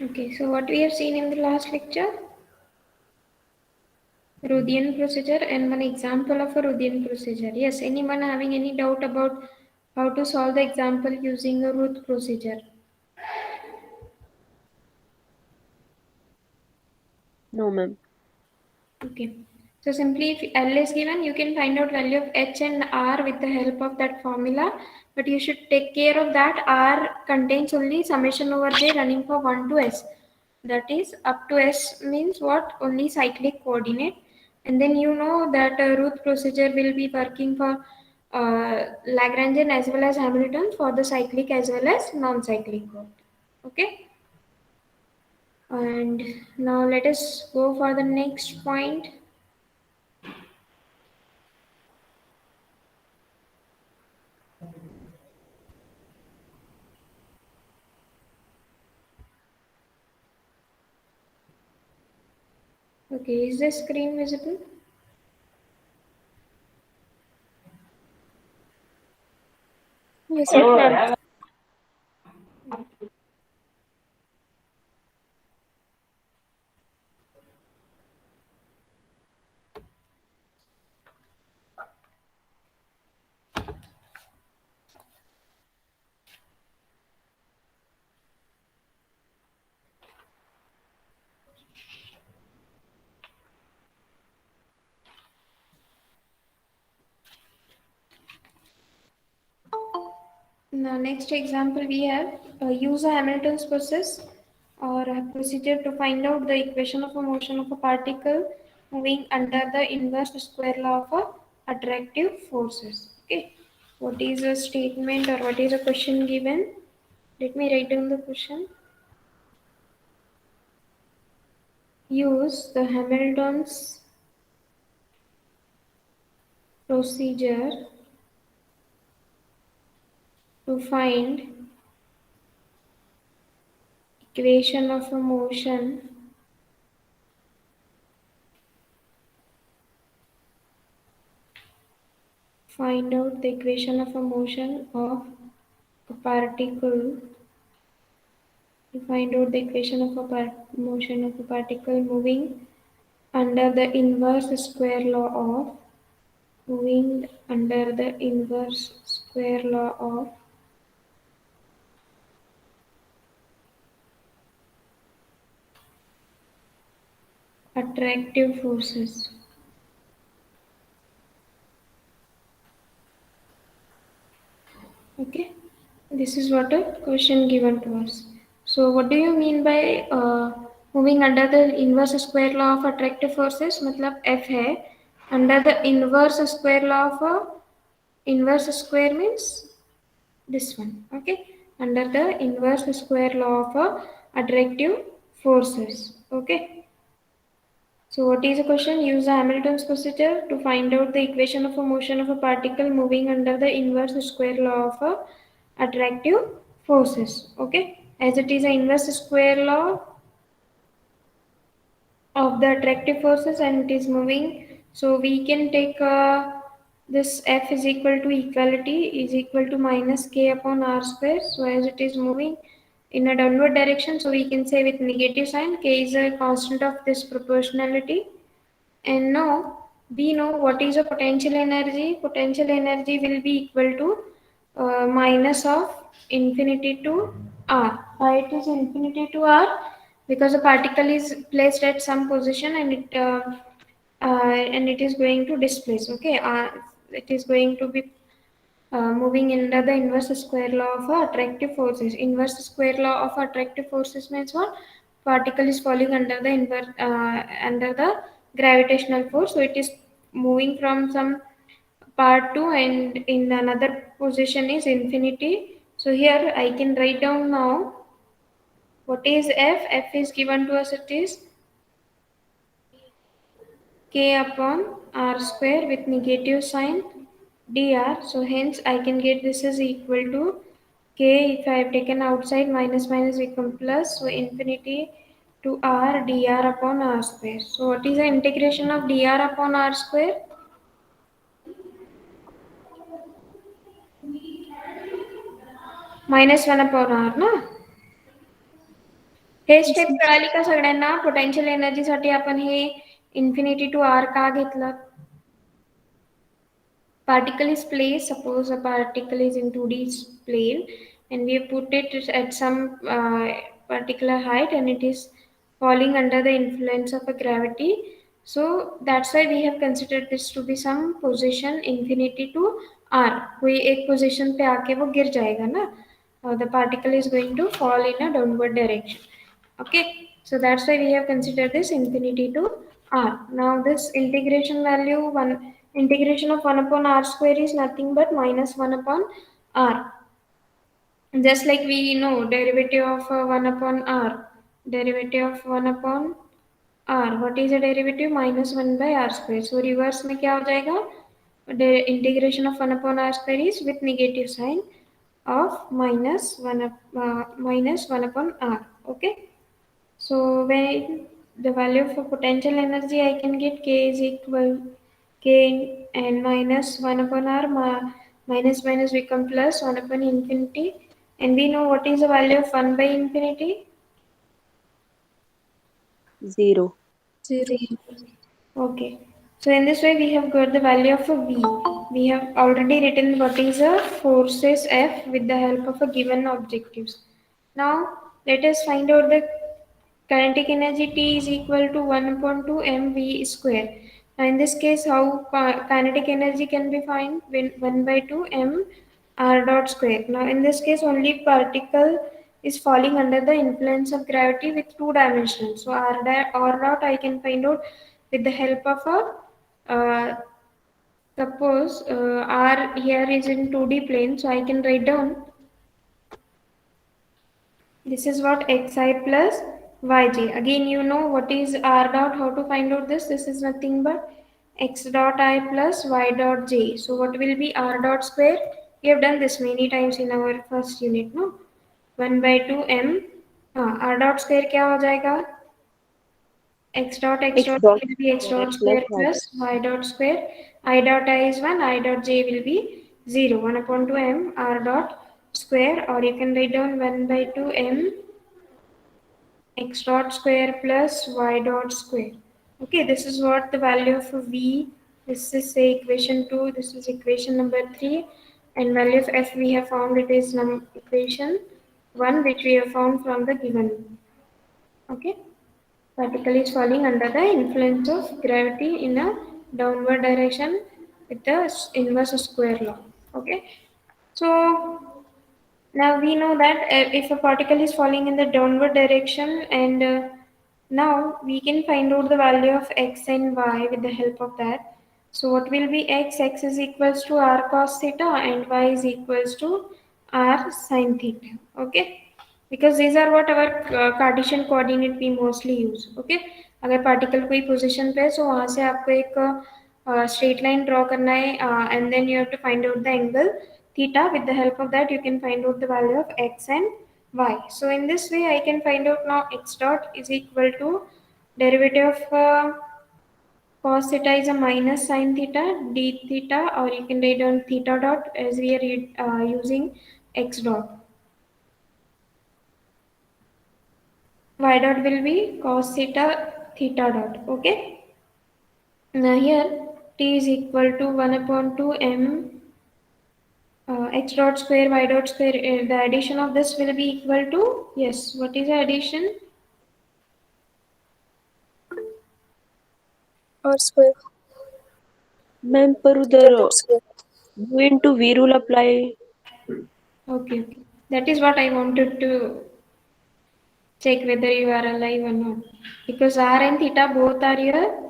Okay, so what we have seen in the last lecture, Ruthian procedure and one example of a Ruthian procedure. Yes, anyone having any doubt about how to solve the example using a Ruth procedure? No, ma'am. Okay. So simply if L is given, you can find out value of H and R with the help of that formula. But you should take care of that. R contains only summation over J running for 1 to S. That is up to S means what? Only cyclic coordinate. And then you know that Ruth procedure will be working for Lagrangian as well as Hamilton for the cyclic as well as non-cyclic code. Okay. And now let us go for the next point. Okay, is the screen visible? Yes, Yes, ma'am. ma'am. Now, next example we have use a Hamilton's process or a procedure to find out the equation of a motion of a particle moving under the inverse square law of attractive forces. Okay, what is a statement or what is a question given? Let me write down the question. Use the Hamilton's procedure to find equation of a motion find out the equation of a motion of a particle to find out the equation of a motion of a particle moving under the inverse square law of moving under the inverse square law of attractive forces. Okay, this is what a question given to us. So what do you mean by moving under the inverse square law of attractive forces? मतलब F है under the inverse square law of a inverse square means this one. Okay, under the inverse square law of a attractive forces. Okay, so what is the question? Use the Hamilton's procedure to find out the equation of a motion of a particle moving under the inverse square law of a attractive forces. Okay, as it is an inverse square law of the attractive forces and it is moving, so we can take this F is equal to equality is equal to minus k upon r square. So as it is moving in a downward direction, so we can say with negative sign, k is a constant of this proportionality. And now we know what is a potential energy. Potential energy will be equal to minus of infinity to r. Why it is infinity to r? Because the particle is placed at some position and it is going to displace. Okay, it is going to be moving under the inverse square law of attractive forces. Inverse square law of attractive forces means what? Particle is falling under the under the gravitational force. So it is moving from some part 2 and in another position is infinity. So here I can write down now what is F. F is given to us, it is k upon r square with negative sign dr. So hence I can get this is equal to k, if I have taken outside minus minus become plus, so infinity to r dr upon r square. So what is the integration of dr upon r square? Minus 1 upon r, no? Hey step कळाली का सगळ्यांना? Potential एनर्जीसाठी आपण हे infinity to are का घेतलं? Particle is placed, suppose a particle is in 2D plane and we have put it at some particular height and it is falling under the influence of a gravity. So that's why we have considered this to be some position infinity to r. कोई एक position पे आके वो गिर जाएगा ना. The particle is going to fall in a downward direction. Okay, so that's why we have considered this infinity to r. Now this integration value, one integration of 1 upon r square is nothing but minus 1 upon r. Just like we know derivative of 1 upon r, derivative of 1 upon r, what is the derivative? Minus 1 by r square. So reverse में क्या हो जाएगा? The integration of 1 upon r square is with negative sign of minus 1 upon r. Okay, so when the value for potential energy, I can get k is equal k and minus 1 upon r, minus minus become plus 1 upon infinity, and we know what is the value of 1 by infinity? 0. 0. Okay, so in this way we have got the value of a v. We have already written what is a forces F with the help of a given objectives. Now let us find out the kinetic energy T is equal to 1 upon 2 mv square. Now in this case, how kinetic energy can be found? When 1 by 2 m r dot square. Now in this case, only particle is falling under the influence of gravity with two dimensions. So r dot I can find out with the help of a suppose r here is in 2D plane, so I can write down this is what xi plus yj. Again, you know what is r dot, how to find out this. This is nothing but x dot I plus y dot j. So what will be r dot square? We have done this many times in our first unit, no? 1 by 2 m. R dot square क्या हो जाएगा? X dot X dot will be x square dot plus square y. plus y dot square. I dot I is 1, I dot j will be 0. 1 upon 2 m r dot square, or you can write down 1 by 2 m x dot square plus y dot square. Okay, this is what the value of v. This is say equation 2, this is equation number 3, and value of f we have found, it is equation 1 which we have found from the given. Okay, particle is falling under the influence of gravity in a downward direction with the inverse square law. Okay, so now we know that if a particle is falling in the downward direction, and now we can find out the value of x and y with the help of that. So what will be x? X is equals to r cos theta and y is equals to r sin theta. Okay, because these are what our Cartesian coordinate we mostly use. Okay, अगर particle कोई position पे है, so वहाँ से आपको एक straight line draw करना है, and then you have to find out the angle theta. With the help of that, you can find out the value of x and y. So in this way, I can find out now x dot is equal to derivative of cos theta is a minus sin theta d theta, or you can write down theta dot as we are using x dot. Y dot will be cos theta theta dot. Okay. Now here t is equal to 1 upon 2 m x dot square y dot square. The addition of this will be equal to, yes, what is the addition? R square. Ma'am, पर Theta उधर dot square. u into v rule apply. Okay, okay. That is what I wanted to check whether you are alive or not. Because r and theta both are your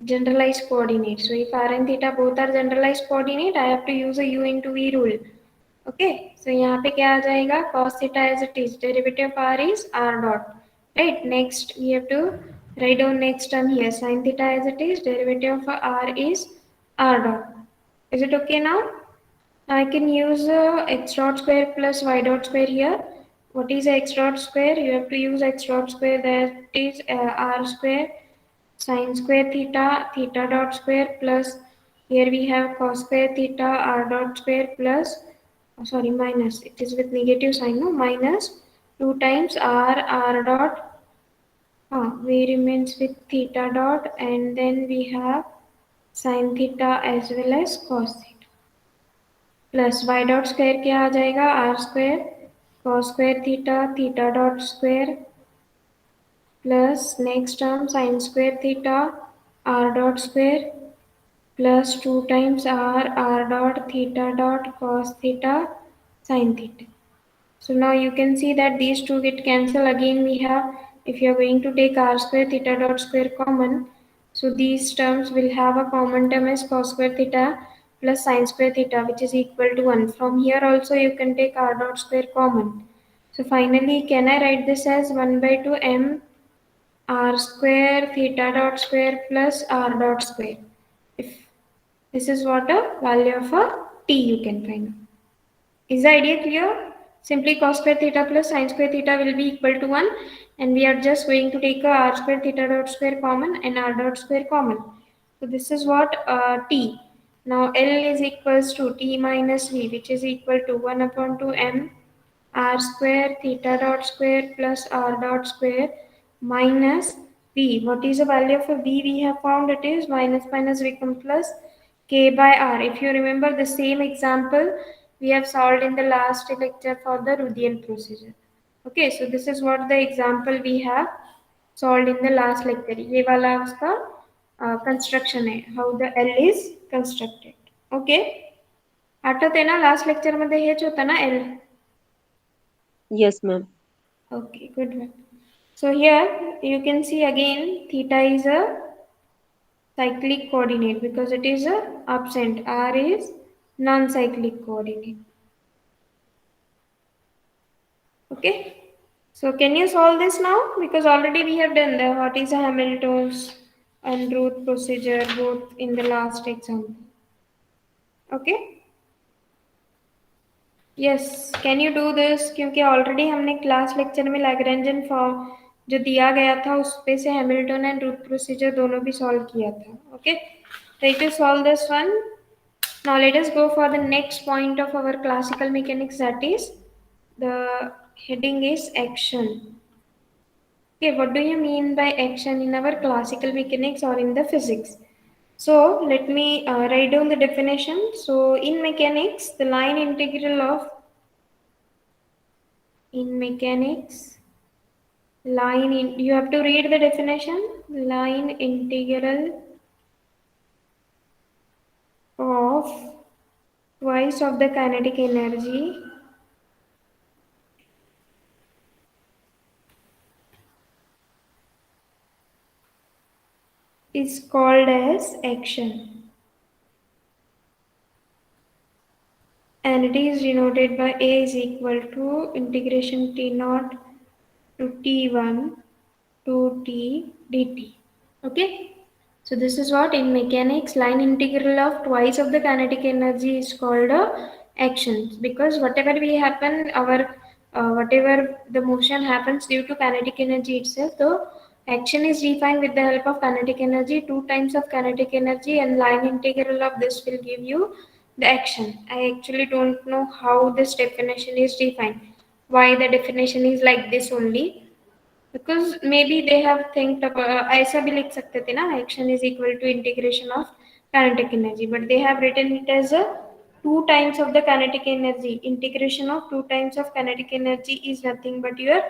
generalized coordinates. So if r and theta both are generalized coordinate, I have to use a u into v rule. Okay, so यहाँ पे क्या आ जाएगा? Cos theta as it is, derivative of r is r dot. Right. Next we have to write down next term here. Sin theta as it is, derivative of r is r dot. Is it okay now? I can use x dot square plus y dot square here. What is x dot square? You have to use x dot square, that is r square sin square theta theta dot square plus, here we have cos square theta r dot square plus, sorry, minus, it is with negative sign, no, minus 2 times r dot, we remains with theta dot, and then we have sin theta as well as cos theta, plus y dot square क्या आ जाएगा, r square cos square theta theta dot square, plus next term sin square theta r dot square, plus 2 times r dot theta dot cos theta sin theta. So now you can see that these two get cancelled. Again we have, if you are going to take r square theta dot square common, so these terms will have a common term as cos square theta plus sin square theta, which is equal to 1. From here also you can take r dot square common. So finally, can I write this as 1 by 2 m r square theta dot square plus r dot square? If this is what a value of a t you can find. Is the idea clear? Simply cos square theta plus sin square theta will be equal to 1, and we are just going to take a r square theta dot square common and r dot square common. So this is what t. Now L is equals to t minus v, which is equal to 1 upon 2 m r square theta dot square plus r dot square minus v. What is the value of a v we have found? It is minus minus become plus k by r. If you remember the same example we have solved in the last lecture for the Ruthian procedure. Okay, so this is what the example we have solved in the last lecture. ये वाला उसका construction है, how the L is constructed. Okay, आठवते ना last lecture मध्ये हेच होतं ना L. Yes, ma'am. Okay, good one. So here you can see again theta is a cyclic coordinate because it is a absent. R is non-cyclic coordinate. Okay. So can you solve this now? Because already we have done the what is a Hamilton's and Root procedure both in the last example. Okay. Yes, can you do this? क्योंकि already हमने class lecture में लैग्रेंजन form जो दिया गया था उस पे से हैमिल्टन एंड रूट प्रोसीजर दोनों भी सॉल्व किया था. Okay, try to solve this one. Now let us go for the next point of our classical mechanics, that is the heading is action. Okay, what do you mean by action in our classical mechanics or in the physics? So let me write down the definition. So in mechanics, the line integral of you have to read the definition. Line integral of twice of the kinetic energy is called as action, and it is denoted by A is equal to integration T naught to T1 to T dt. Okay, so this is what in mechanics line integral of twice of the kinetic energy is called a action, because whatever we happen, our whatever the motion happens due to kinetic energy itself, the action is defined with the help of kinetic energy, 2 times of kinetic energy, and line integral of this will give you the action. I actually don't know how this definition is defined, why the definition is like this only, because maybe they have think ऐसा भी लिख सकते थे ना, action is equal to integration of kinetic energy, but they have written it as a 2 times of the kinetic energy. Integration of 2 times of kinetic energy is nothing but your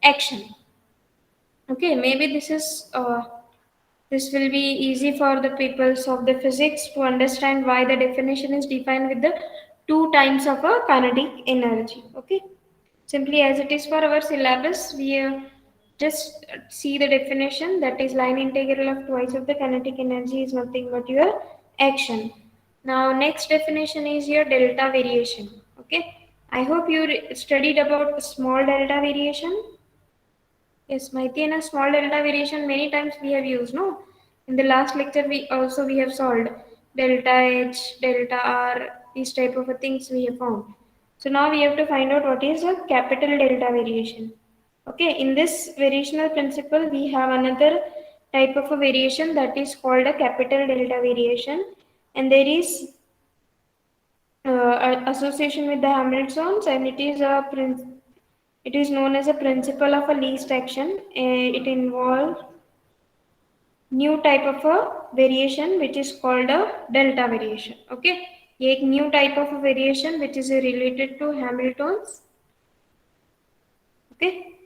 action. Okay, maybe this will be easy for the peoples of the physics to understand why the definition is defined with the 2 times of a kinetic energy. Okay, simply as it is for our syllabus, we just see the definition, that is line integral of twice of the kinetic energy is nothing but your action. Now next definition is your delta variation. Okay, I hope you studied about small delta variation. Yes, mighty and a small delta variation many times we have used, no? In the last lecture we have solved delta H, delta R, these type of things we have found. So now we have to find out what is a capital delta variation. Okay, in this variational principle we have another type of a variation that is called a capital delta variation, and there is association with the Hamiltons, and it is a It is known as a principle of a least action. It involves new type of a variation which is called a delta variation. Okay, ये एक new type of a variation which is related to Hamilton's. Okay,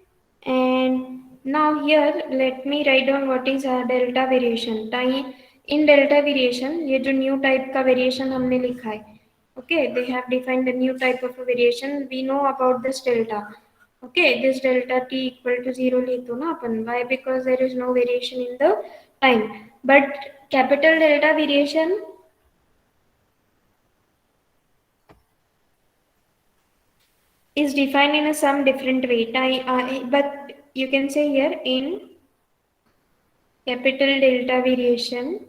and now here let me write down what is a delta variation. Time in delta variation ये जो new type का variation हमने लिखा है. Okay, they have defined a new type of a variation. We know about this delta. Okay, this delta t equal to 0 लिखो ना अपन. Why? Because there is no variation in the time. But capital delta variation is defined in a some different way. But you can say here in capital delta variation,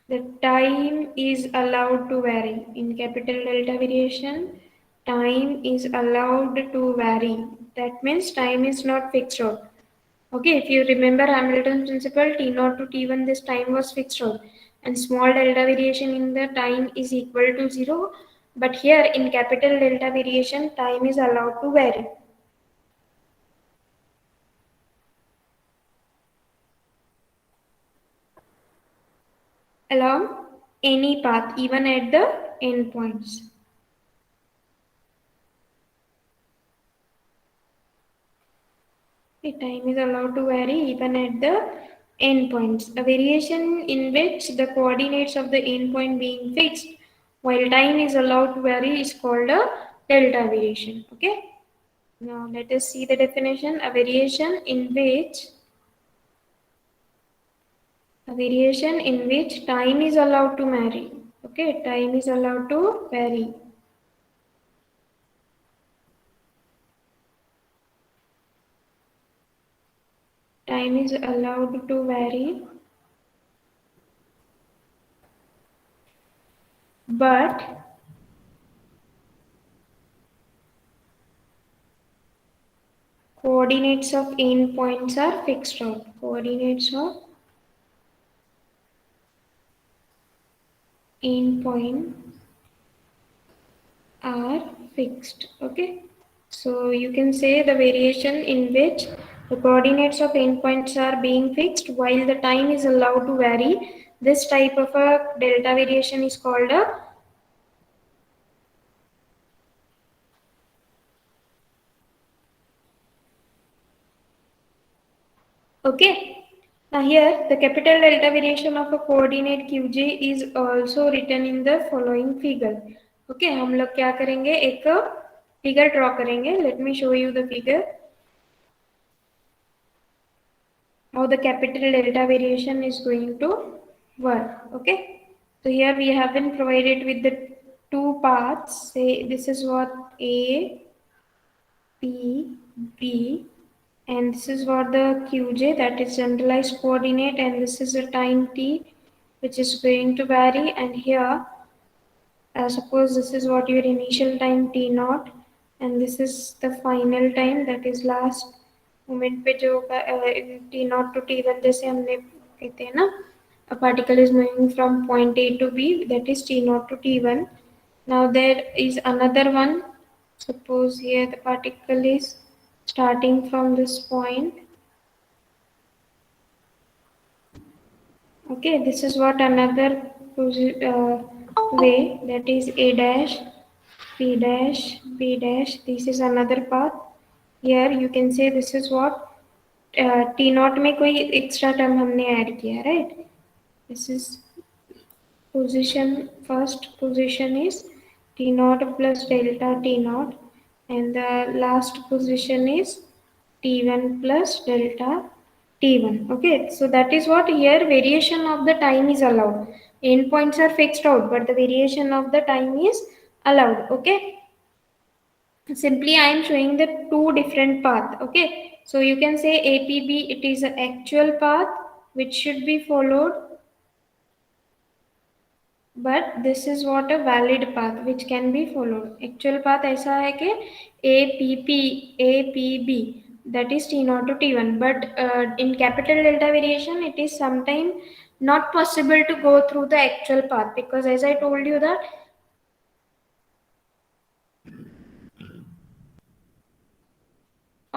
the time is allowed to vary. In capital delta variation, time is allowed to vary. That means time is not fixed out. Okay, if you remember Hamilton's principle, T0 to T1, this time was fixed out. And small delta variation in the time is equal to 0. But here in capital delta variation, time is allowed to vary. Along any path, even at the endpoints. The time is allowed to vary even at the endpoints. A variation in which the coordinates of the endpoint being fixed while time is allowed to vary is called a delta variation. Okay. Now let us see the definition. A variation in which time is allowed to vary. Okay, time is allowed to vary. Time is allowed to vary, but coordinates of endpoints are fixed out. Coordinates of endpoint are fixed. Okay, so you can say the variation in which the coordinates of endpoints are being fixed while the time is allowed to vary. This type of a delta variation is called a okay. Now here the capital delta variation of a coordinate qj is also written in the following figure. Okay, हम लोग क्या करेंगे एक figure draw करेंगे. Let me show you the figure. How the capital delta variation is going to work. Okay, so here we have been provided with the two paths. Say this is what A, P, B, and this is what the qj, that is generalized coordinate, and this is the time t which is going to vary. And here suppose this is what your initial time t naught, and this is the final time, that is last moment पे जो t naught to t1 जैसे हमने कहते हैं ना, a particle is moving from point A to B, that is t naught to t1. Now there is another one. Suppose here the particle is starting from this point. Okay, this is what another way, that is A dash, P dash, B dash. This is another path. Here you can say this is what T naught में कोई extra term हमने add किया, right? This is position, first position is T naught plus delta T naught, and the last position is T1 plus delta T1. Okay, so that is what here variation of the time is allowed. Endpoints are fixed out, but the variation of the time is allowed. Okay, simply I am showing the two different path. Okay, so you can say APB, it is an actual path which should be followed, but this is what a valid path which can be followed. Actual path ऐसा है कि APB, that is T naught to T1, but in capital delta variation it is sometimes not possible to go through the actual path, because as I told you that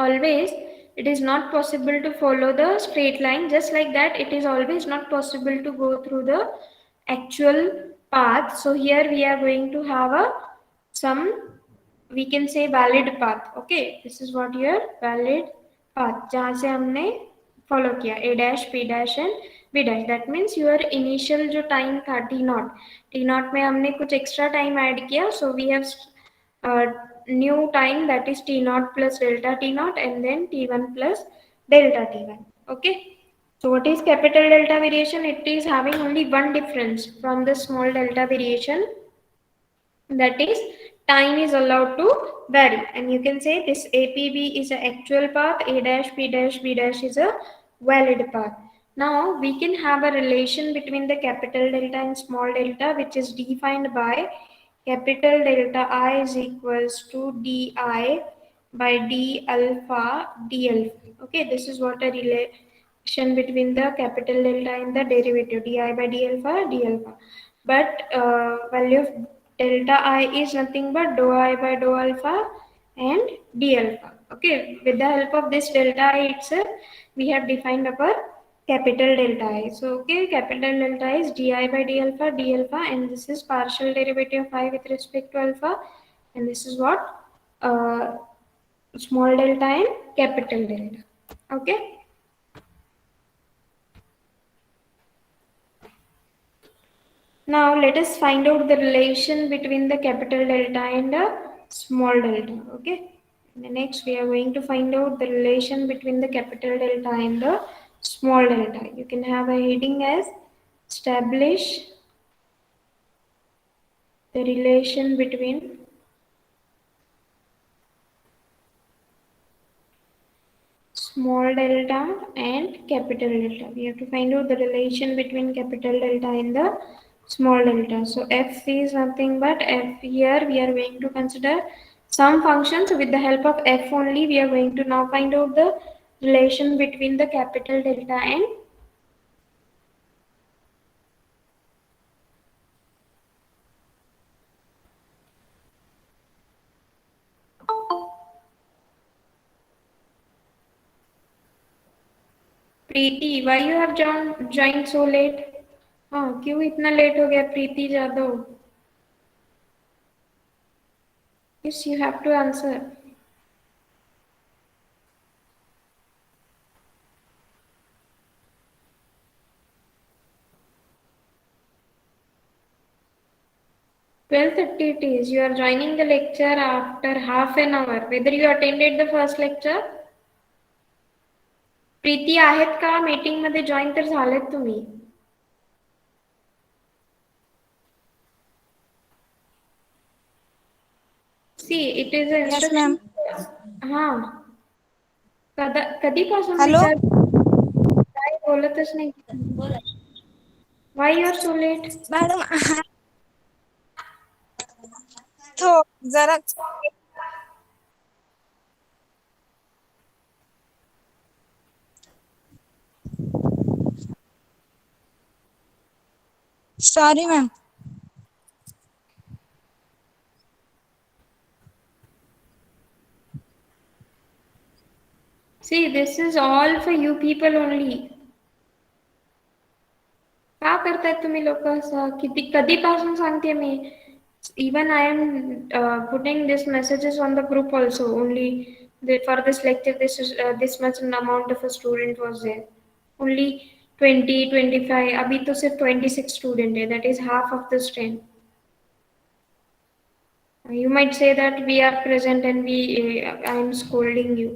always it is not possible to follow the straight line. Just like that, it is always not possible to go through the actual path. So here we are going to have a some, we can say, valid path. Okay, this is what your valid path, जहाँ से हमने follow किया a dash p dash and b dash. That means your initial जो time था t naught में हमने कुछ extra time add किया, so we have new time, that is t naught plus delta t naught, and then t1 plus delta t1. Okay, so what is capital delta variation? It is having only one difference from the small delta variation, that is time is allowed to vary, and you can say this APB is an actual path, A dash P dash B dash is a valid path. Now we can have a relation between the capital delta and small delta, which is defined by capital delta I is equals to di by d alpha d alpha. Okay, this is what a relation between the capital delta and the derivative di by d alpha. But value of delta I is nothing but dou I by dou alpha and d alpha. Okay, with the help of this delta I itself, we have defined our capital delta I. So, okay, capital delta I is di by d alpha, and this is partial derivative of I with respect to alpha, and this is what small delta and capital delta. Okay. Now let us find out the relation between the capital delta and the small delta. Okay. Next we are going to find out the relation between the capital delta and the small delta. You can have a heading as establish the relation between small delta and capital delta. We have to find out the relation between capital delta and the small delta. So f is nothing but f. Here we are going to consider some functions. With the help of f only, we are going to now find out the relation between the capital delta and Preeti. Why you have joined so late? हाँ, क्यों इतना late हो गया प्रीति Jadav? Yes, you have to answer. "12:30 it is. You are joining the lecture after half an hour. Whether you attended the first lecture?" Preeti आहेत का meeting मध्ये join तर झालेत तुम्ही? See it is a Yes, ma'am. Instruction. हा, कधीपासून Hello. विचार काय बोलतच नाही. Why you are so late? Madam तो जरा sorry ma'am. See, this is all for you people only. का करताय तुम्ही लोक असं? किती कधीपासून सांगते मी. Even I am putting these messages on the group also. Only for this lecture, this much amount of a student was there. Only 20, 25. अभी तो सिर्फ 26 student है. That is half of the strength. You might say that we are present and I am scolding you.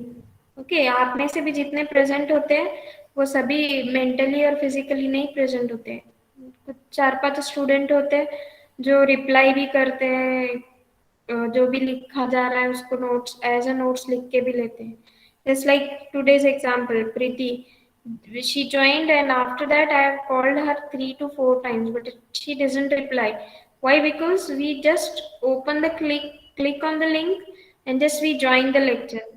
Okay, आप में से भी जितने present होते हैं वो सभी mentally और physically नहीं present होते हैं. कुछ 4-5 स्टूडेंट होते हैं जो रिप्लाई भी करते हैं, जो भी लिखा जा रहा है उसको नोट्स एज अ नोट्स लिख के भी लेते हैं. Just like today's example, Preeti, she joined and after that I have called her 3 to 4 times, but she doesn't reply. Why? Because we just open the click on the link and just we join the lecture.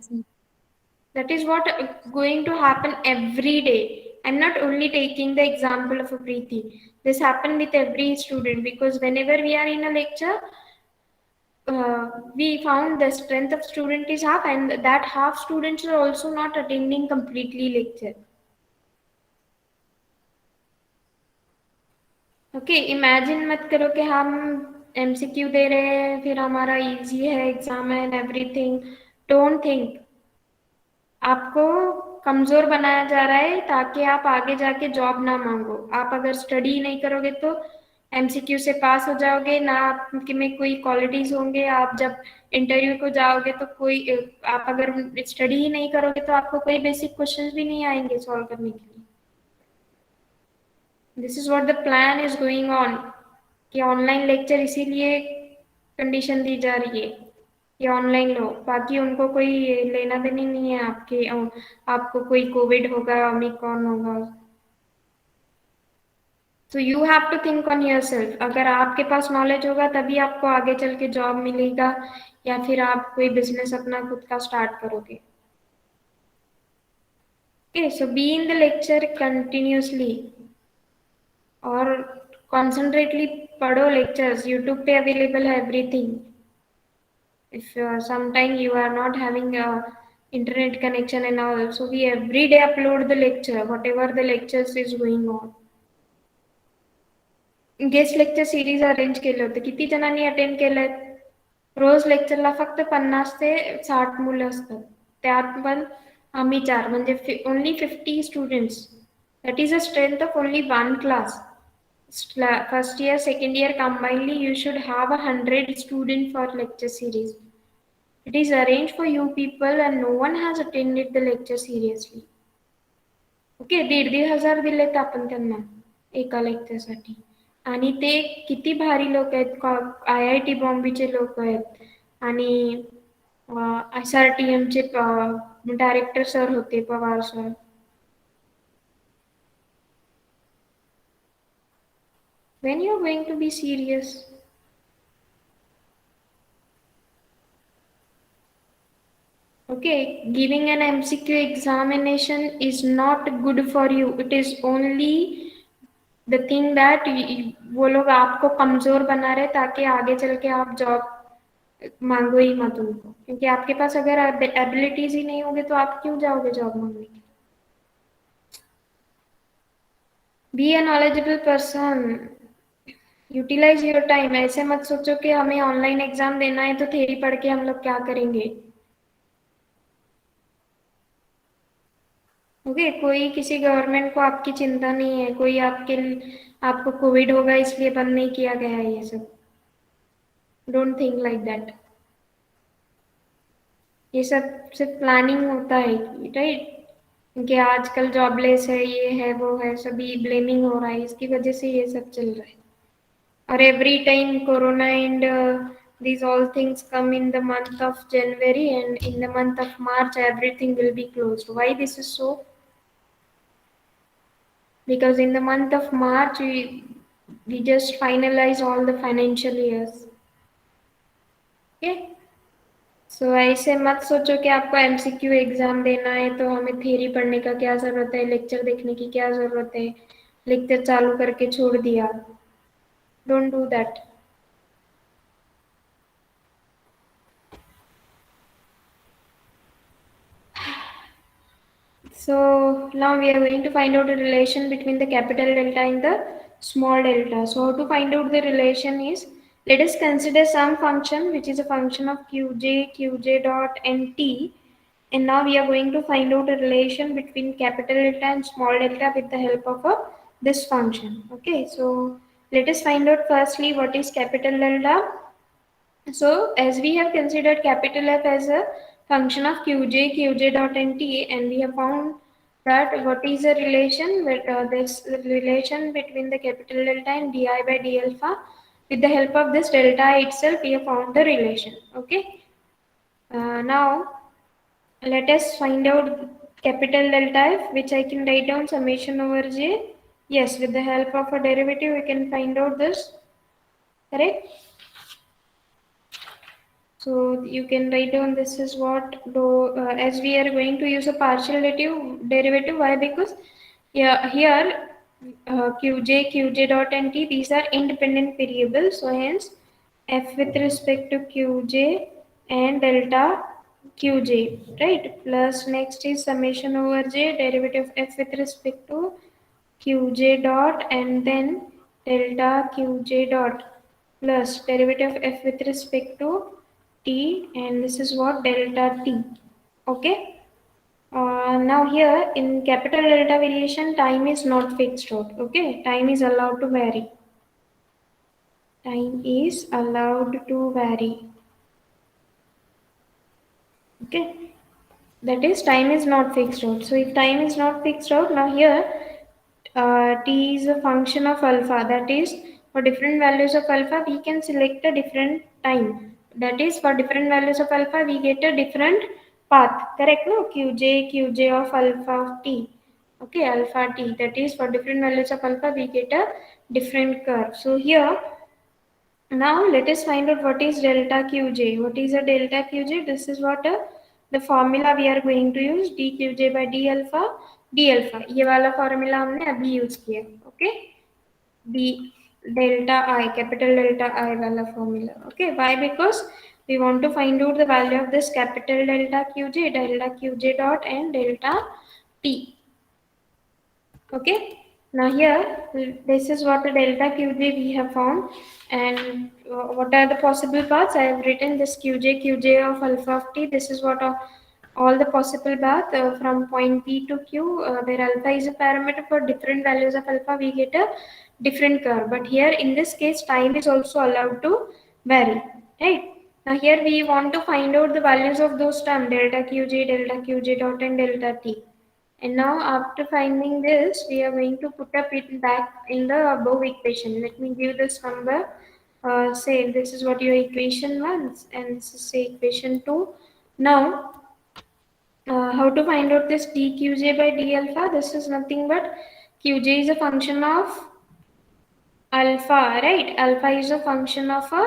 That is what going to happen every day. I'm not only taking the example of a Preeti. This happen with every student because whenever we are in a lecture, we found the strength of student is half, and that half students are also not attending completely lecture. Okay imagine मत करो कि हम MCQ दे रहे हैं, फिर हमारा easy है exam and everything. Don't think. आपको कमजोर बनाया जा रहा है ताकि आप आगे जाके जॉब ना मांगो. आप अगर स्टडी नहीं करोगे तो एमसीक्यू से पास हो जाओगे ना, आपके में कोई क्वालिटीज होंगे. आप जब इंटरव्यू को जाओगे तो कोई आप अगर स्टडी ही नहीं करोगे तो आपको कोई बेसिक क्वेश्चंस भी नहीं आएंगे सॉल्व करने के लिए. This is what the plan is going on कि ऑनलाइन लेक्चर इसीलिए कंडीशन दी जा रही है कि ऑनलाइन लो. बाकी उनको कोई लेना देनी नहीं है आपके आपको कोई कोविड होगा, ओमिक्रॉन होगा. तो you have to think on yourself. अगर आपके पास नॉलेज होगा तभी आपको आगे चल के जॉब मिलेगा या फिर आप कोई बिजनेस अपना खुद का स्टार्ट करोगे. Okay so be in the lecture continuously और कॉन्सेंट्रेटली पढ़ो लेक्चर्स. यूट्यूब पे अवेलेबल है everything. If sometime you are not having a internet connection and all, so we every day upload the lecture, whatever the lectures is going on. Guest lecture series arrange केले होते. किती जणांनी attend केलंय? रोज लेक्चरला फक्त 50 ते 60 मुलं असतात. त्यात पण आम्ही 4 म्हणजे only 50 students. That is a strength of only 1 class. First year, second year combinedly you should have 100 student for lecture series. It is arranged for you people and no one has attended the lecture seriously. Okay 1,500 दिलेत आपण त्यांना एका लेक्चरसाठी. आणि ते किती भारी लोक आहेत. IIT बॉम्बेचे लोक आहेत आणि SRTM चे डायरेक्टर सर होते, Pawar sir. When you are going to be serious? Okay, giving an MCQ examination is not good for you. It is only the thing that वो लोग आपको कमजोर बना रहे ताकि आगे चल के आप जॉब मांगो ही मत उनको. क्योंकि आपके पास अगर एबिलिटीज ही नहीं होगी तो आप क्यों जाओगे जॉब मांगने के लिए. Be a knowledgeable person. Utilize your time. ऐसे मत सोचो कि हमें ऑनलाइन एग्जाम देना है तो थ्योरी पढ़ के हम लोग क्या करेंगे. ओके कोई किसी गवर्नमेंट को आपकी चिंता नहीं है. कोई आपको कोविड होगा इसलिए बंद नहीं किया गया है ये सब. Don't think like that. ये सब सिर्फ प्लानिंग होता है, राइट. क्योंकि आजकल जॉबलेस है, ये है वो है, सभी ब्लेमिंग हो रहा है, इसकी वजह से ये सब चल रहा है. और every time corona and these all things come in the month of January and in the month of March everything will be closed. Why this is so? Because in the month of March we just finalize all the financial years. Okay. सो ऐसे मत सोचो कि आपको MCQ exam देना है तो हमें theory पढ़ने का क्या जरूरत है, लेक्चर देखने की क्या जरूरत है, लेक्चर चालू करके छोड़ दिया. Don't do that. So now we are going to find out the relation between the capital delta and the small delta. So how to find out the relation is, let us consider some function which is a function of qj dot nt, and now we are going to find out a relation between capital delta and small delta with the help of this function. Okay, so let us find out firstly what is capital delta. So as we have considered capital F as a function of qj dot nt, and we have found that what is the relation with this relation between the capital delta and di by d alpha. With the help of this delta itself we have found the relation. Okay, now let us find out capital delta F, which I can write down summation over j. Yes, with the help of a derivative we can find out this, correct. So you can write down this is what as we are going to use a partial derivative. Why? Because here qj dot nt, these are independent variables, so hence f with respect to qj and delta qj, right? Plus next is summation over j, derivative of f with respect to qj dot and then delta qj dot plus derivative of f with respect to t, and this is what delta t. Okay. Now here in capital delta variation, time is not fixed out. Okay, time is allowed to vary. Time is allowed to vary. Okay, that is time is not fixed out. So if time is not fixed out, now here t is a function of alpha. That is for different values of alpha, we can select a different time. That is for different values of alpha, we get a different path. Correct? No, qj of alpha of t. Okay, alpha t. That is for different values of alpha, we get a different curve. So here now let us find out what is delta qj. What is a delta qj? This is what the formula we are going to use, dqj by d alpha d alpha. ये वाला formula हमने अभी use किया. Okay, d delta I, capital delta I वाला formula. Okay, why? Because we want to find out the value of this capital delta qj dot and delta t. Okay, now here this is what the delta qj we have found, and what are the possible paths? I have written this qj of alpha of t. This is what all the possible path from point P to Q, where alpha is a parameter. For different values of alpha we get a different curve, but here in this case time is also allowed to vary, right? Now here we want to find out the values of those terms, delta qj dot and delta t. And now after finding this, we are going to put up it back in the above equation. Let me give this number. Say this is what your equation 1 and this is say equation 2. Now how to find out this dqj by d alpha? This is nothing but qj is a function of alpha, right? Alpha is a function of a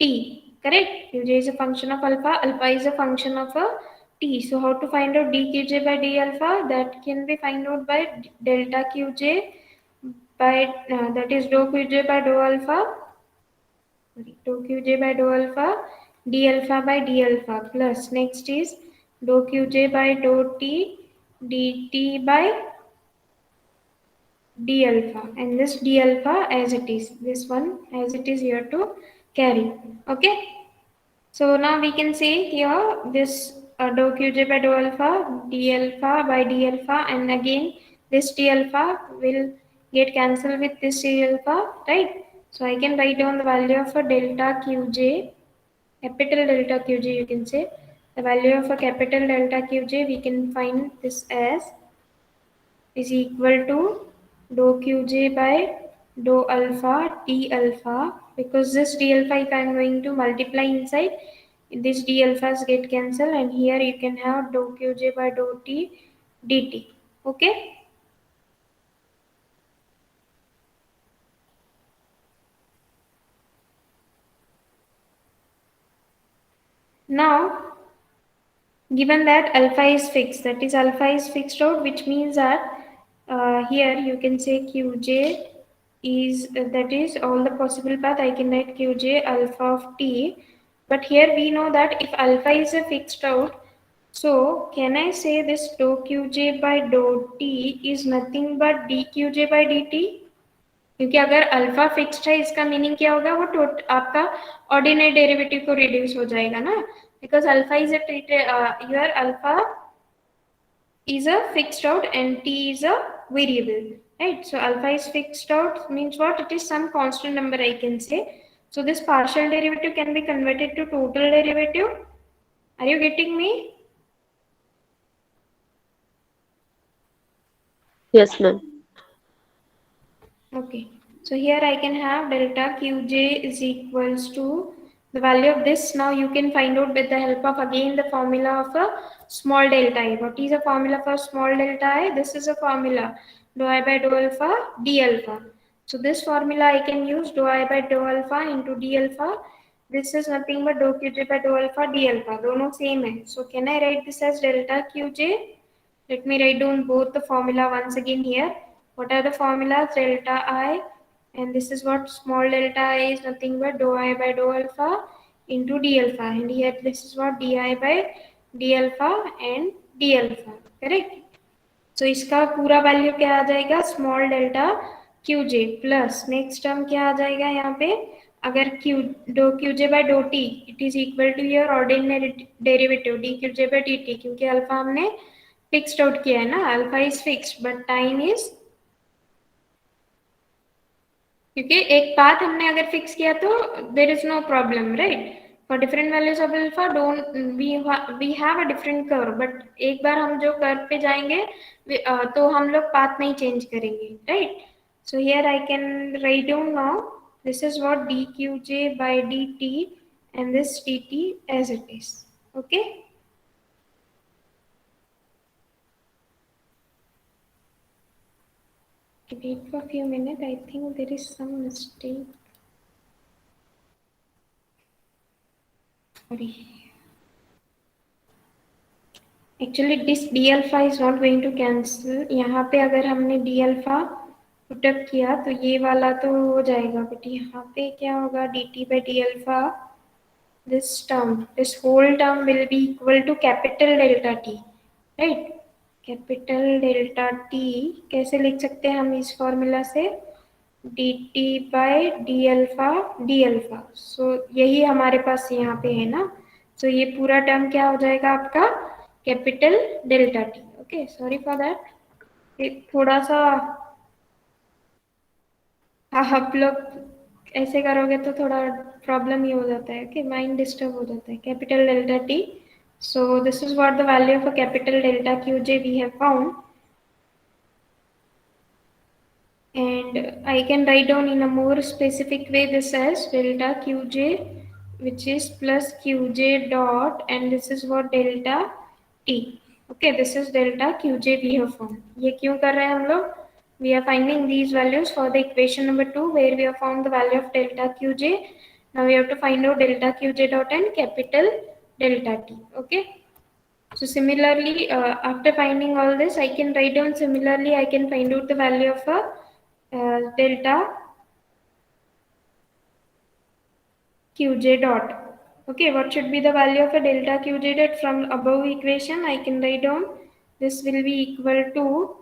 t, correct? Qj is a function of alpha is a function of a t. So how to find out dqj by d alpha? That can be find out by delta qj by that is dou qj by dou alpha, dou qj by dou alpha, d alpha by d alpha plus next is dou qj by dou t dt by d alpha, and this d alpha as it is, this one as it is here to carry. Okay, so now we can say here this dou qj by dou alpha d alpha by d alpha, and again this d alpha will get cancelled with this d alpha, right? So I can write down the value of a delta qj, capital delta qj, you can say the value of a capital delta qj, we can find this as is equal to dou qj by dou alpha d alpha, because this d alpha if I am going to multiply inside, this d alphas get cancelled, and here you can have dou qj by dou t dt. Okay, now given that alpha is fixed, that is alpha is fixed out, which means that here you can say qj is that is all the possible path, I can write qj alpha of t, but here we know that if alpha is a fixed out, so can I say this dou qj by dou t is nothing but dqj by dt? क्योंकि अगर alpha fixed है इसका meaning क्या होगा, वो आपका ordinary derivative को reduce हो जाएगा ना, because alpha is a your alpha is a fixed out and t is a variable, right? So alpha is fixed out means what? It is some constant number, I can say. So this partial derivative can be converted to total derivative. Are you getting me? Yes, ma'am. Okay, so here I can have delta qj is equals to the value of this. Now you can find out with the help of again the formula of a small delta I. What is a formula for small delta I? This is a formula dou I by dou alpha d alpha. So this formula I can use dou I by dou alpha into d alpha. This is nothing but dou qj by dou alpha d alpha. दोनों same है. So can I write this as delta qj? Let me write down both the formula once again here. What are the formulas? Delta I and this is what small delta is nothing but dou I by dou alpha into d alpha, and here this is what di by d alpha and d alpha, correct. So इसका पूरा value क्या आ जाएगा, small delta q j plus next term क्या आ जाएगा यहाँ पे, अगर q do q j by do t it is equal to your ordinary derivative d q j by D t, क्योंकि अल्फा हमने फिक्स्ड आउट किया है ना, alpha is fixed but time is, क्योंकि एक पाथ हमने अगर फिक्स किया तो there is no problem right, for different values of alpha don't we have a different curve, but एक बार हम जो कर्व पे जाएंगे तो हम लोग पाथ नहीं चेंज करेंगे right. So here I can write down now this is what d q j by D t and this d t as it is. Okay, wait for a few minutes, I think there is some mistake. Sorry. Actually this d alpha is not going to cancel. यहाँ पे अगर हमने d alpha put up किया तो ये वाला तो हो जाएगा, बट यहाँ पे क्या होगा, dt by d alpha, this term, this whole term will be equal to capital delta t, right. Capital delta t कैसे लिख सकते हैं हम इस फॉर्मूला से, dt बाय डी अल्फा. सो यही हमारे पास यहाँ पे है ना, सो ये पूरा टर्म क्या हो जाएगा आपका, capital delta T. Okay, sorry for that, थोड़ा सा आप लोग ऐसे करोगे तो थोड़ा प्रॉब्लम ही हो जाता है, ओके, माइंड डिस्टर्ब हो जाता है. Capital delta T, so this is what the value of a capital delta qj we have found, and I can write down in a more specific way this as delta qj, which is plus qj dot, and this is what delta t. Okay, this is delta qj we have found. ये क्यों कर रहे हैं हम लोग, we are finding these values for the equation number 2 where we have found the value of delta qj. Now we have to find out delta qj dot and capital delta t. Okay, so similarly after finding all this I can write down, similarly I can find out the value of a delta qj dot. Okay, what should be the value of a delta qj dot from above equation, I can write down this will be equal to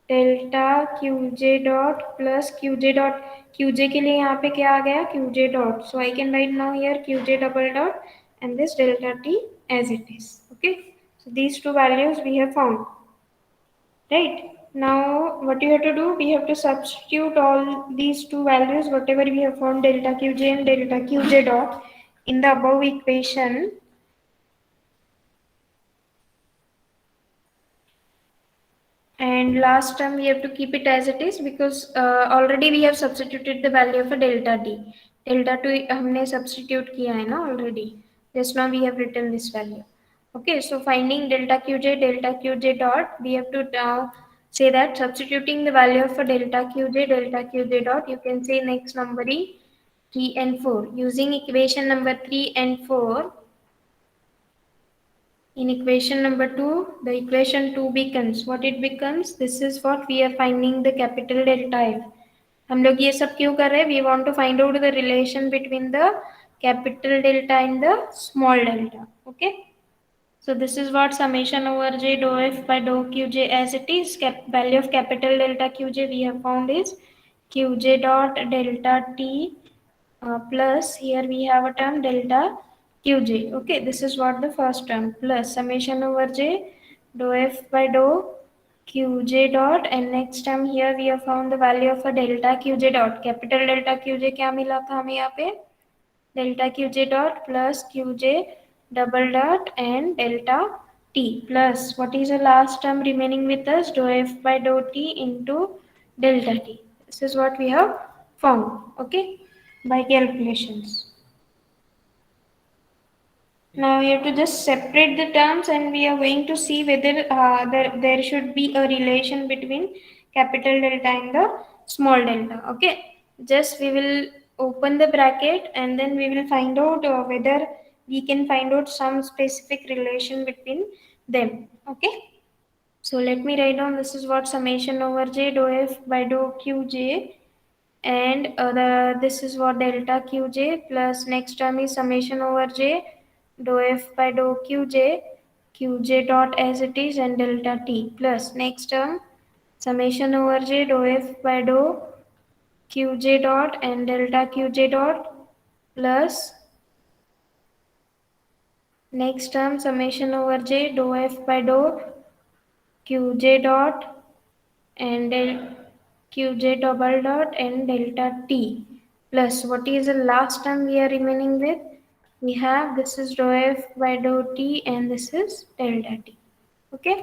delta qj dot plus qj dot, qj के लिए यहाँ पे क्या आ गया, qj dot, so I can write now here qj double dot and this delta t as it is. Okay, so these two values we have found, right. Now what you have to do, we have to substitute all these two values whatever we have found, delta qj and delta qj dot, in the above equation. And last term we have to keep it as it is because already we have substituted the value of a delta t. Delta 2 हमने substitute किया है ना already. Just now we have written this value. Okay, so finding delta qj dot, we have to say that substituting the value of a delta qj dot, you can say next numbering 3 and 4. Using equation number 3 and 4, in equation number 2, the equation 2 becomes, what it becomes, this is what we are finding the capital delta f. हम लोग ये सब क्यों कर रहे हैं, we want to find out the relation between the capital delta and the small delta. Okay, so this is what summation over j dou f by dou qj as it is. Value of capital delta qj we have found is qj dot delta t plus here we have a term delta qj. Okay, this is what the first term plus summation over j dou f by dou qj dot, and next term here we have found the value of a delta qj dot. Capital delta qj क्या मिला था हमें यहाँ पे, delta qj dot plus qj double dot and delta t plus what is the last term remaining with us, dou f by dou t into delta t. This is what we have found, okay, by calculations. Now we have to just separate the terms and we are going to see whether there should be a relation between capital delta and the small delta. Okay, just we will open the bracket and then we will find out whether we can find out some specific relation between them. Okay, so let me write down, this is what summation over j dou f by dou qj and this is what delta qj plus next term is summation over j dou f by dou qj dot as it is and delta t plus next term summation over j dou f by dou qj dot and delta qj dot plus next term summation over j dou f by dou qj dot and del qj double dot and delta t plus what is the last term we are remaining with? We have this is dou f by dou t and this is delta t. Okay.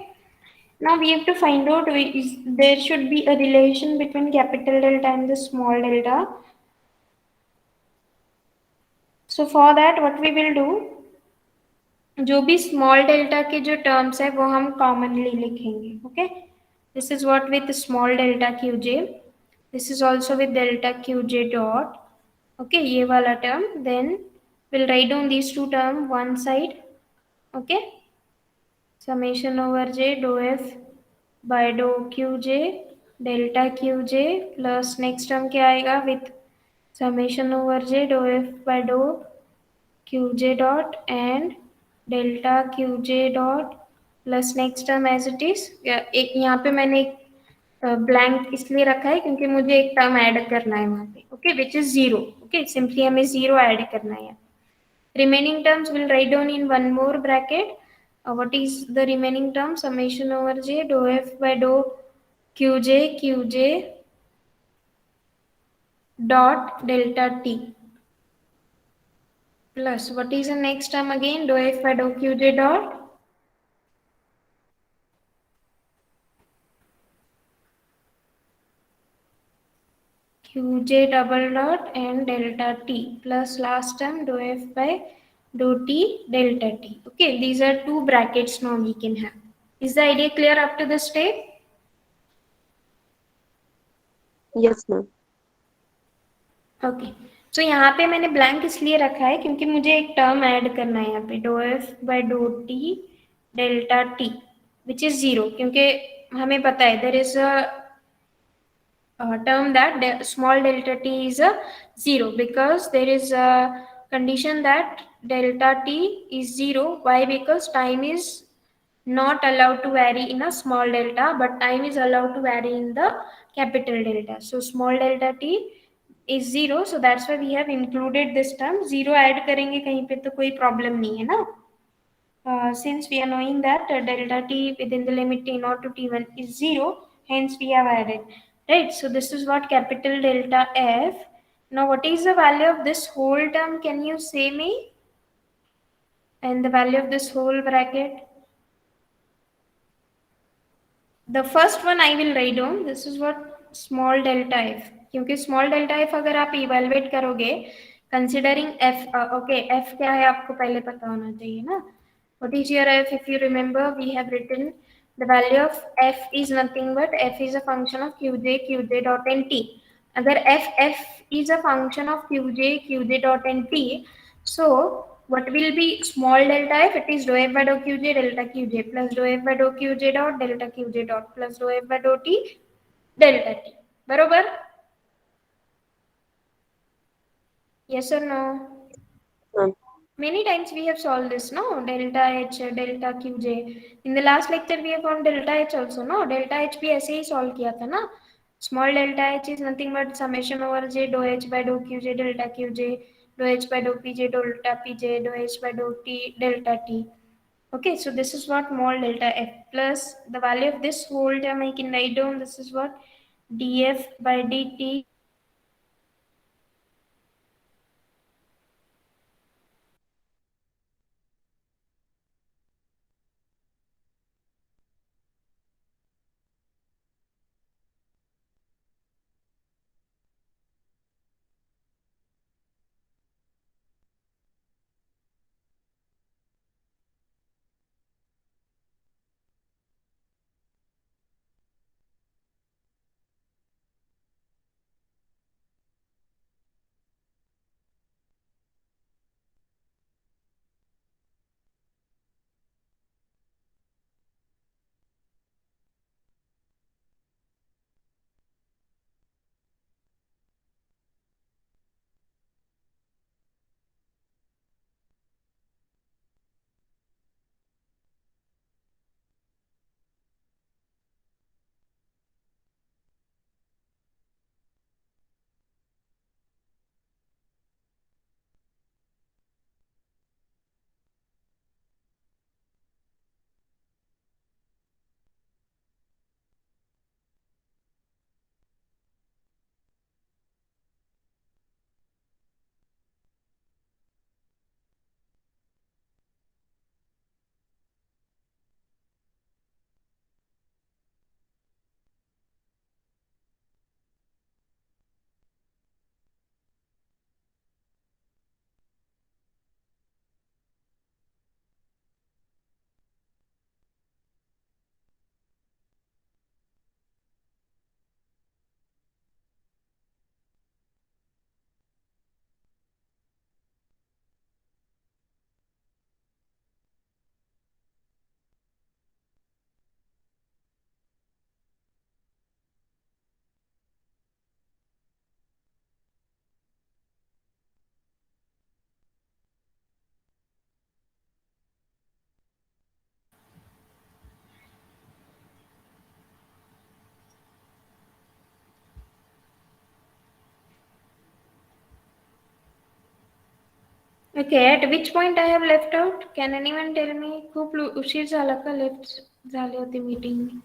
Now we have to find out there should be a relation between capital delta and the small delta. So for that what we will do, जो भी small delta के जो terms है वो हम commonly लिखेंगे. Okay, this is what with small delta q j, this is also with delta q j dot. Okay, ये वाला term, then will write down these two term one side. Okay, summation over j do F by do q j delta q j plus next term क्या आएगा with summation over j do F by do qj dot and delta qj dot plus next term as it is. एक यहाँ पे मैंने एक blank इसलिए रखा है क्योंकि मुझे एक टर्म ऐड करना है वहाँ पे. Okay, which is zero. Okay, simply हमें जीरो ऐड करना है. Remaining terms will write down in one more bracket. What is the remaining term? Summation over j do F by do qj dot delta t plus what is the next term again? Dou f by dou qj dot qj double dot and delta t plus last term dou f by dou t delta t. Okay, these are two brackets now we can have. Is the idea clear up to this step? Yes, ma'am. Okay, so यहाँ पे मैंने blank इसलिए रखा है क्योंकि मुझे एक term add करना है यहाँ पे, do F by dough t delta t which is zero, क्योंकि हमें पता है there is a term that small delta t is a zero because there is a condition that delta t is zero. Why? Because time is not allowed to vary in a small delta but time is allowed to vary in the capital delta. So small delta t is zero, so that's why we have included this term. Zero add करेंगे कहीं पे तो कोई problem नहीं है ना. Since we are knowing that delta t within the limit t0 to t1 is 0, hence we have added. Right, so this is what capital delta F. Now what is the value of this whole term? Can you say me? And the value of this whole bracket? The first one I will write down. This is what small delta f. क्योंकि small delta f अगर आप evaluate करोगे considering f, okay, f क्या है आपको पहले पता होना चाहिए ना. What is your f? If you remember, we have written the value of f is nothing but f is a function of qj dot and t. अगर f is a function of qj dot and t, so what will be small delta f? It is dou f by dou qj delta qj plus dou f by dou qj dot delta qj dot plus dou f by dou t delta t. बरोबर? Yes or no? Ma'am. Many times we have solved this, no? Delta H, delta Qj. In the last lecture we have found delta H also, no? Delta H भी ऐसे ही solve किया था ना? Small delta H is nothing but summation over J dou H by dou Qj delta Qj dou H by dou Pj delta Pj dou H by dou T delta T. Okay, so this is what small delta F plus the value of this whole term I can write down. This is what dF by dt Okay, at which point I have left out? Can anyone tell me? खूप उशीर झाला का left झाले होते meeting में?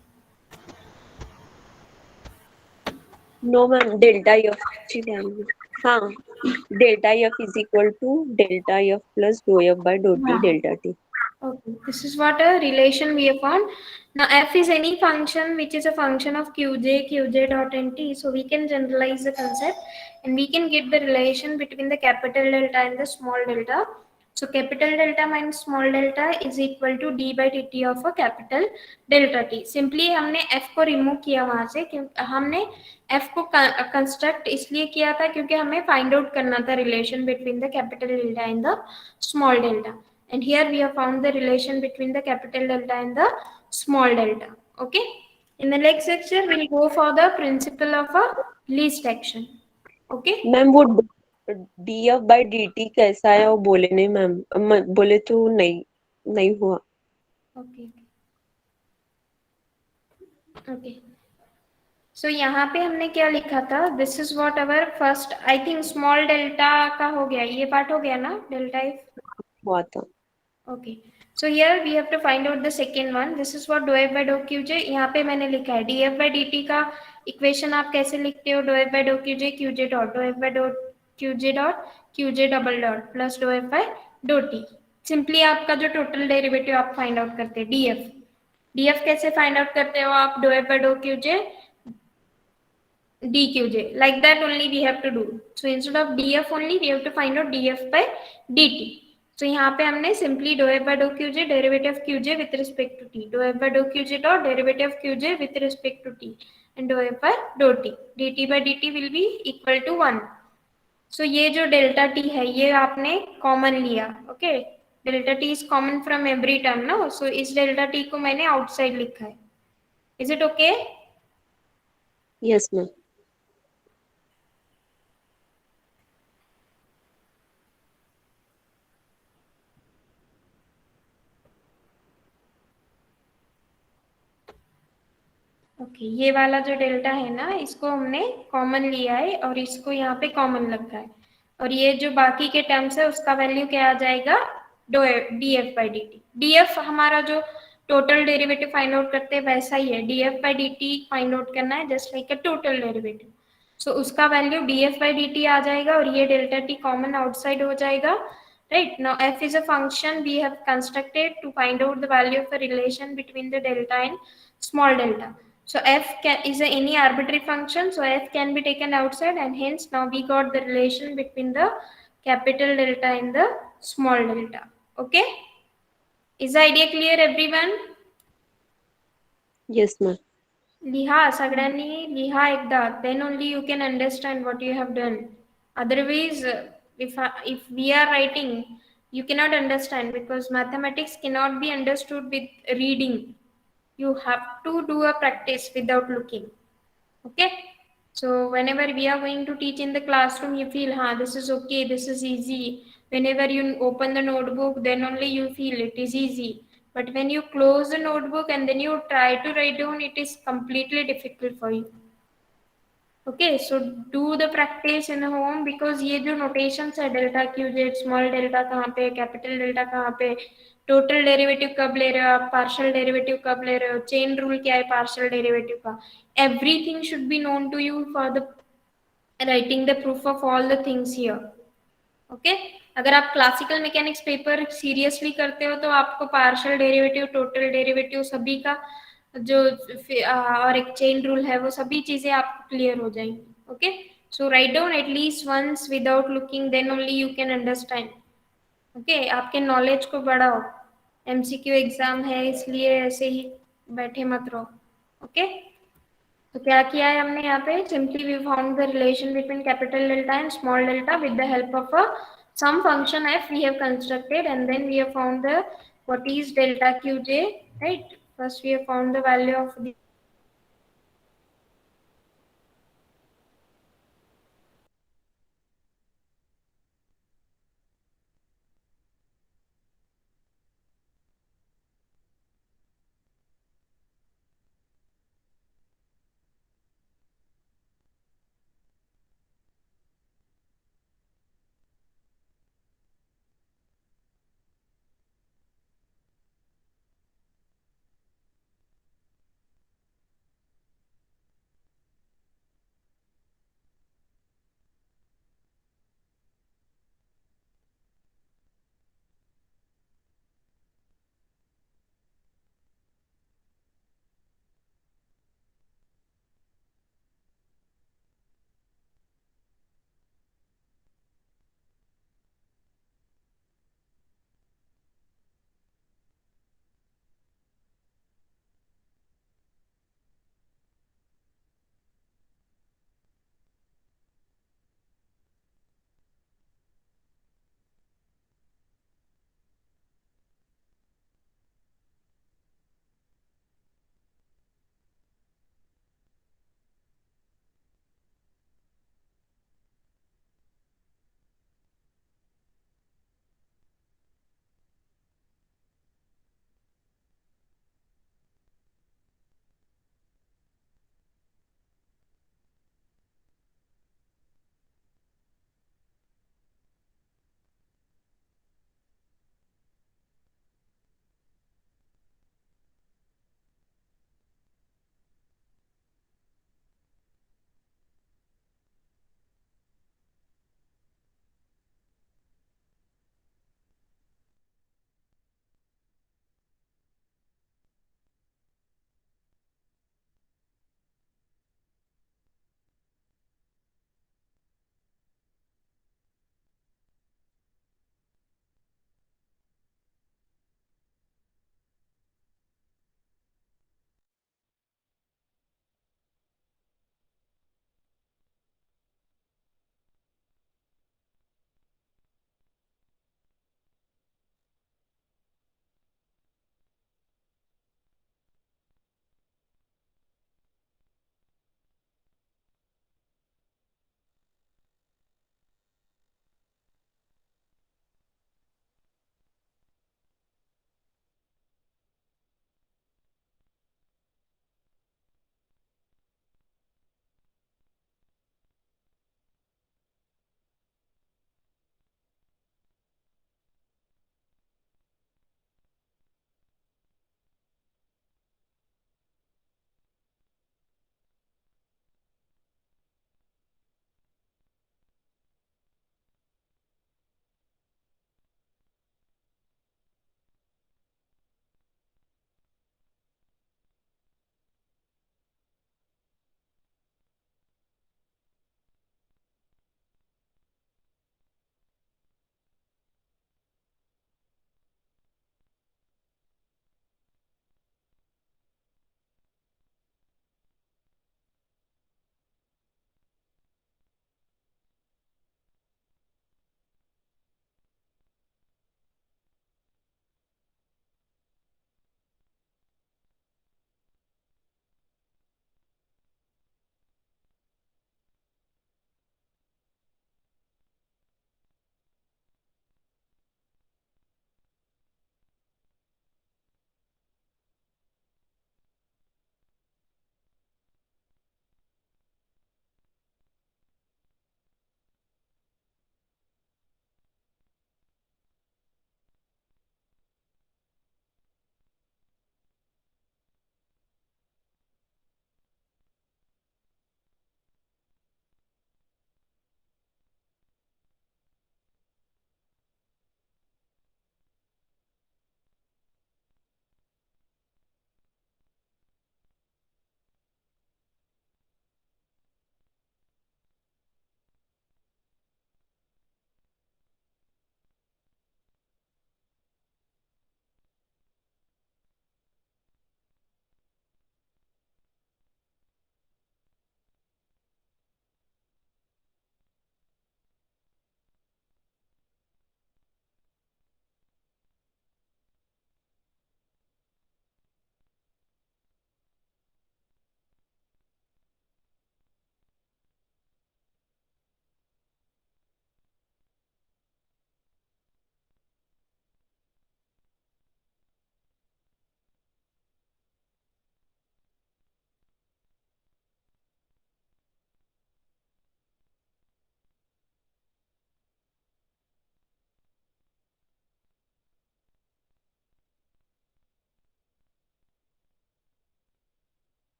No ma'am, delta F ची value. हा, delta F is equal to delta F plus doh F by dough T हाँ. Delta T. Okay, this is what a relation we have found. Now, f is any function which is a function of qj dot nt. So we can generalize the concept and we can get the relation between the capital delta and the small delta. So capital delta minus small delta is equal to d by dt of a capital delta t. Simply हमने f को remove किया वहां से, क्योंकि हमने f को construct इसलिए किया था क्योंकि हमें फाइंड आउट करना था relation between the capital delta and the small delta. And here we have found the relation between the capital delta and the small delta. Okay, in the next lecture we'll go for the principle of a least action. Okay. Ma'am वो D F by D T कैसा है वो बोले नहीं ma'am, बोले तो नहीं नहीं हुआ. Okay. Okay. So यहाँ पे हमने क्या लिखा था? This is what our first, I think small delta का हो गया, ये पार्ट हो गया ना, delta if. हुआ था. Okay. So here we have to find out the second one. This is what dou f by dou qj. यहाँ पे मैंने लिखा है df by dt का इक्वेशन आप कैसे लिखते हो? dou f by dou qj dot dou f by dou qj dot qj double dot plus dou f by dou t. Simply आपका जो टोटल डेरिवेटिव आप फाइंड आउट करते हैं df. df कैसे फाइंड आउट करते हो आप? dou f by dou qj dqj. Like that only we have to do. So instead of df only we have to find out df by dt. तो यहाँ पे हमने simply do F by do q j derivative of q j with respect to t, do F by do q j dot derivative of q j with respect to t and do F by dough t, d t by D t will be equal to 1. So ये जो delta t है ये आपने common लिया. Okay, delta t is common from every term ना, so इस delta T को मैंने आउटसाइड लिखा है. Is it okay? Yes ma'am. Okay, ये वाला जो डेल्टा है ना इसको हमने कॉमन लिया है और इसको यहाँ पे कॉमन रखा है, और ये जो बाकी के टर्म्स है उसका वैल्यू क्या आ जाएगा? Do d F by D t. D f हमारा जो टोटल डेरिवेटिव फाइंड आउट करते हैं वैसा ही है, D F by D T find out करना है just like a total derivative. So उसका value D F by D T आ जाएगा और ये डेल्टा टी कॉमन आउटसाइड हो जाएगा. Right, now f is a function we have constructed to find out the value of a relation between the delta and small delta. So f is any arbitrary function, so f can be taken outside and hence now we got the relation between the capital delta and the small delta. Okay, is the idea clear everyone? Yes ma'am. लिहा सगळ्यांनी लिहा एकदा, then only you can understand what you have done. Otherwise if we are writing you cannot understand, because mathematics cannot be understood with reading. You have to do a practice without looking. Okay, so whenever we are going to teach in the classroom you feel this is okay, this is easy. Whenever you open the notebook then only you feel it is easy, but when you close the notebook and then you try to write down, it is completely difficult for you. Okay, so do the practice in home, because ये जो notations है delta क्यूजेड, small delta कहाँ पे, capital delta कहाँ पे, total derivative कब ले रहे हो आप, पार्शियल डेरिवेटिव कब ले रहे हो, चेन रूल क्या है पार्शियल डेरिवेटिव का, everything should be known to you for the writing the proof of all the things here. Okay, अगर आप क्लासिकल मैकेनिक्स पेपर सीरियसली करते हो तो आपको पार्शियल डेरिवेटिव, टोटल डेरिवेटिव सभी का जो और एक चेन रूल है वो सभी चीजें आपको क्लियर हो जाएंगी. Okay, so write down at least once without looking, then only you can understand. Okay, आपके नॉलेज को बढ़ाओ. एमसीक्यू एग्जाम है इसलिए ऐसे ही बैठे मत रहो. ओके, तो क्या किया है हमने यहाँ पे? Simply we found the relation between capital delta and small delta with the help of a some function f we have constructed, and then we have found the what is delta qj, right? First we have found the value of the